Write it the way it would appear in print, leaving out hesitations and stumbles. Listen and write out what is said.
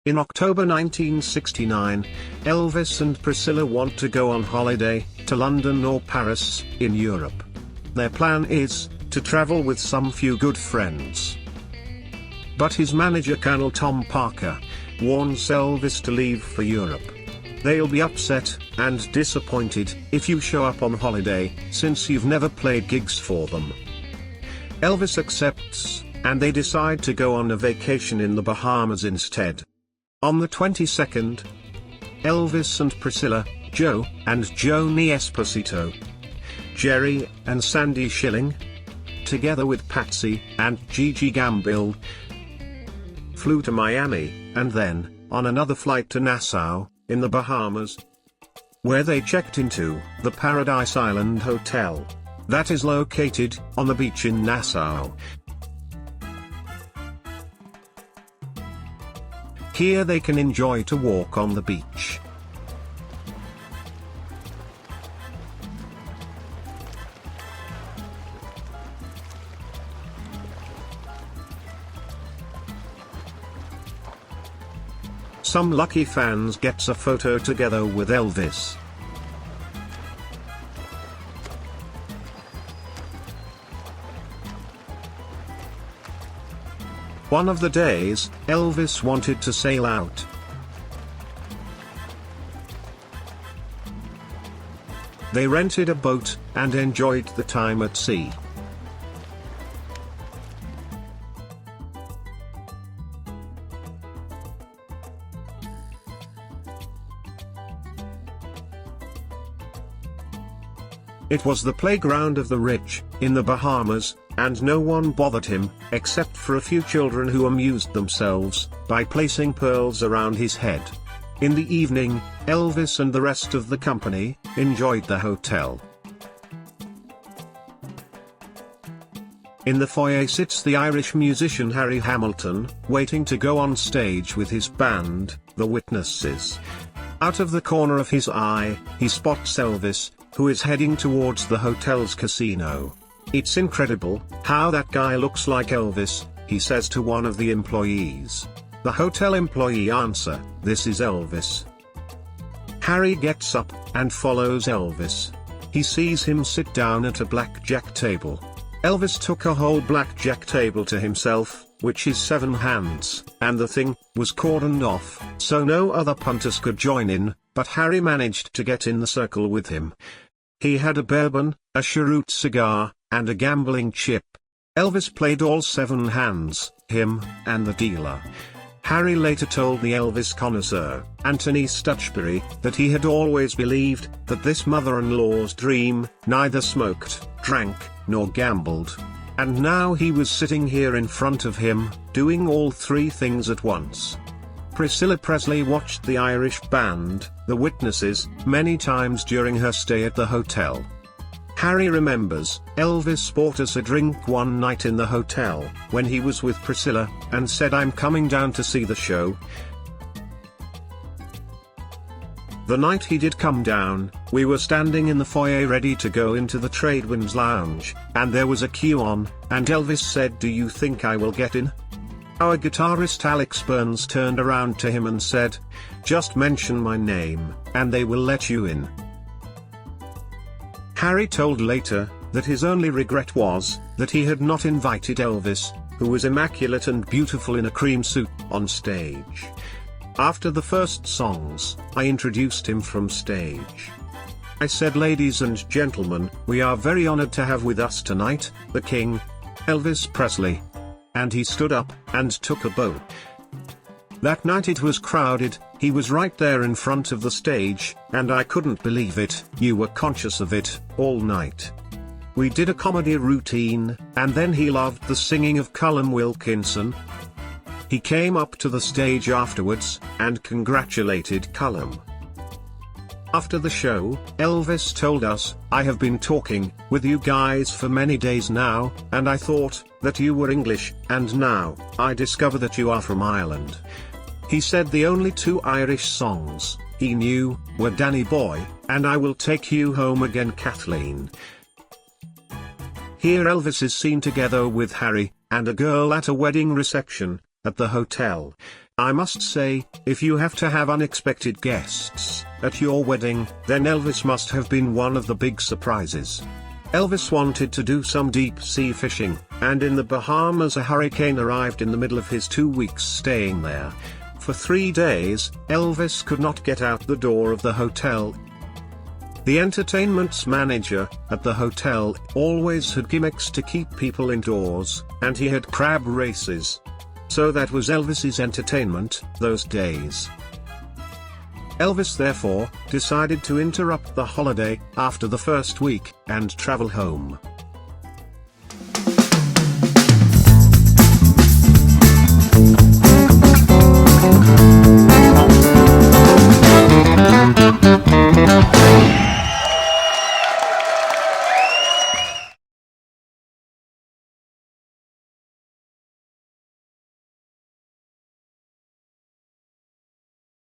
In October 1969, Elvis and Priscilla want to go on holiday to London or Paris in Europe. Their plan is to travel with some few good friends. But his manager Colonel Tom Parker warns Elvis to leave for Europe. They'll be upset and disappointed if you show up on holiday, since you've never played gigs for them. Elvis accepts, and they decide to go on a vacation in the Bahamas instead. On the 22nd, Elvis and Priscilla, Joe and Joni Esposito, Jerry and Sandy Schilling, together with Patsy and Gigi Gambill, flew to Miami, and then, on another flight to Nassau, in the Bahamas, where they checked into the Paradise Island Hotel. That is located on the beach in Nassau. Here they can enjoy to walk on the beach. Some lucky fans gets a photo together with Elvis. One of the days, Elvis wanted to sail out. They rented a boat and enjoyed the time at sea. It was the playground of the rich, in the Bahamas, and no one bothered him, except for a few children who amused themselves by placing pearls around his head. In the evening, Elvis and the rest of the company enjoyed the hotel. In the foyer sits the Irish musician Harry Hamilton, waiting to go on stage with his band, The Witnesses. Out of the corner of his eye, he spots Elvis, who is heading towards the hotel's casino. "It's incredible how that guy looks like Elvis," he says to one of the employees. The hotel employee answers, "This is Elvis." Harry gets up and follows Elvis. He sees him sit down at a blackjack table. Elvis took a whole blackjack table to himself, which is 7 hands, and the thing was cordoned off, so no other punters could join in, but Harry managed to get in the circle with him. He had a bourbon, a cheroot cigar, and a gambling chip. Elvis played all 7 hands, him, and the dealer. Harry later told the Elvis connoisseur, Anthony Stutchbury, that he had always believed that this mother-in-law's dream neither smoked, drank, nor gambled. And now he was sitting here in front of him, doing all 3 things at once. Priscilla Presley watched the Irish band, The Witnesses, many times during her stay at the hotel. Harry remembers, Elvis bought us a drink one night in the hotel, when he was with Priscilla, and said, "I'm coming down to see the show." The night he did come down, we were standing in the foyer ready to go into the Tradewinds Lounge, and there was a queue on, and Elvis said, "Do you think I will get in?" Our guitarist Alex Burns turned around to him and said, "Just mention my name, and they will let you in." Harry told later, that his only regret was, that he had not invited Elvis, who was immaculate and beautiful in a cream suit, on stage. After the first songs, I introduced him from stage. I said, "Ladies and gentlemen, we are very honored to have with us tonight, the King, Elvis Presley." And he stood up, and took a bow. That night it was crowded, he was right there in front of the stage, and I couldn't believe it. You were conscious of it, all night. We did a comedy routine, and then he loved the singing of Cullum Wilkinson. He came up to the stage afterwards, and congratulated Cullum. After the show, Elvis told us, "I have been talking with you guys for many days now, and I thought that you were English, and now I discover that you are from Ireland." He said the only 2 Irish songs he knew were "Danny Boy" and "I Will Take You Home Again, Kathleen." Here Elvis is seen together with Harry and a girl at a wedding reception at the hotel. I must say, if you have to have unexpected guests at your wedding, then Elvis must have been one of the big surprises. Elvis wanted to do some deep-sea fishing, and in the Bahamas a hurricane arrived in the middle of his 2 weeks staying there. For 3 days, Elvis could not get out the door of the hotel. The entertainment's manager at the hotel always had gimmicks to keep people indoors, and he had crab races. So that was Elvis's entertainment those days. Elvis therefore decided to interrupt the holiday after the first week and travel home.